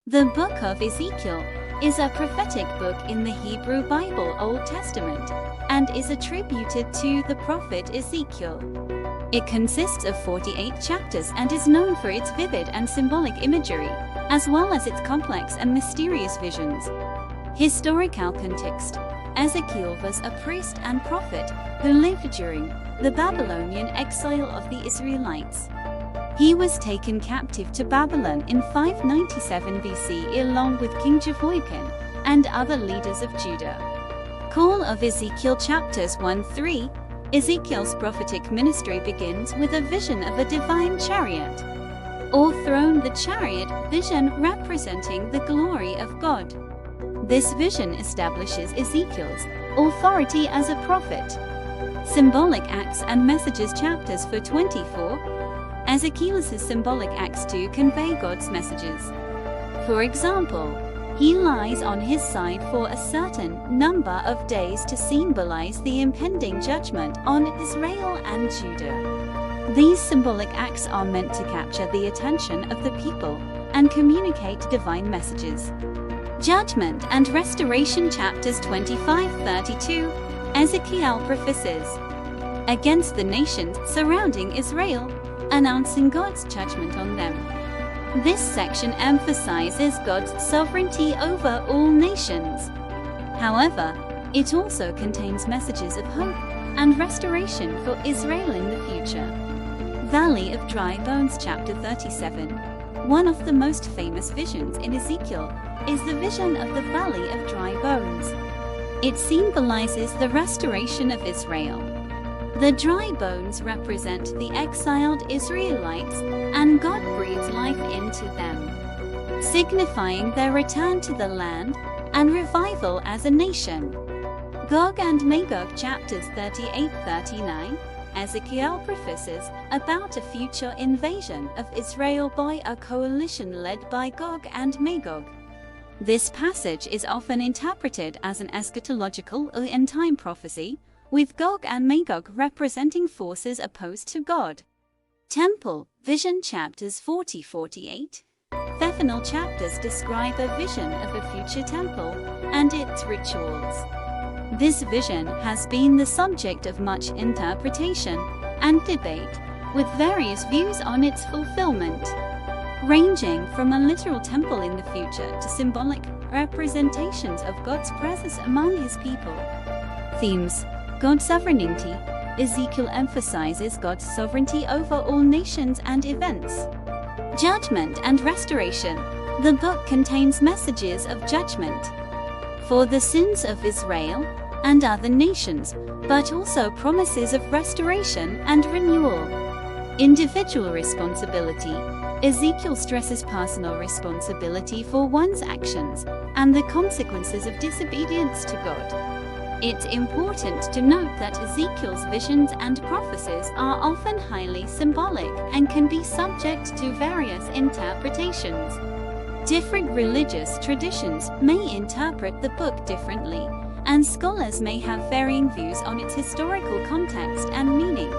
The Book of Ezekiel is a prophetic book in the Hebrew Bible Old Testament and is attributed to the prophet Ezekiel. It consists of 48 chapters and is known for its vivid and symbolic imagery, as well as its complex and mysterious visions. Historical context: Ezekiel was a priest and prophet who lived during the Babylonian exile of the Israelites. He was taken captive to Babylon in 597 BC along with King Jehoiakim and other leaders of Judah. Call of Ezekiel chapters 1-3. Ezekiel's prophetic ministry begins with a vision of a divine chariot or throne, the chariot vision representing the glory of God. This vision establishes Ezekiel's authority as a prophet. Symbolic acts and messages chapters 4-24. Ezekiel's symbolic acts to convey God's messages. For example, he lies on his side for a certain number of days to symbolize the impending judgment on Israel and Judah. These symbolic acts are meant to capture the attention of the people and communicate divine messages. Judgment and Restoration chapters 25-32. Ezekiel prophesies against the nations surrounding Israel, announcing God's judgment on them. This section emphasizes God's sovereignty over all nations. However, it also contains messages of hope and restoration for Israel in the future. Valley of Dry Bones chapter 37. One of the most famous visions in Ezekiel is the vision of the Valley of Dry Bones. It symbolizes the restoration of Israel. The dry bones represent the exiled Israelites, and God breathes life into them, signifying their return to the land and revival as a nation. Gog and Magog chapters 38-39. Ezekiel prophesies about a future invasion of Israel by a coalition led by Gog and Magog. This passage is often interpreted as an eschatological or end-time prophecy, with Gog and Magog representing forces opposed to God. Temple vision chapters 40-48. Theophanal chapters describe a vision of a future temple and its rituals. This vision has been the subject of much interpretation and debate, with various views on its fulfillment, ranging from a literal temple in the future to symbolic representations of God's presence among his people. Themes: God's sovereignty. Ezekiel emphasizes God's sovereignty over all nations and events. Judgment and restoration. The book contains messages of judgment for the sins of Israel and other nations, but also promises of restoration and renewal. Individual responsibility. Ezekiel stresses personal responsibility for one's actions and the consequences of disobedience to God. It's important to note that Ezekiel's visions and prophecies are often highly symbolic and can be subject to various interpretations. Different religious traditions may interpret the book differently, and scholars may have varying views on its historical context and meaning.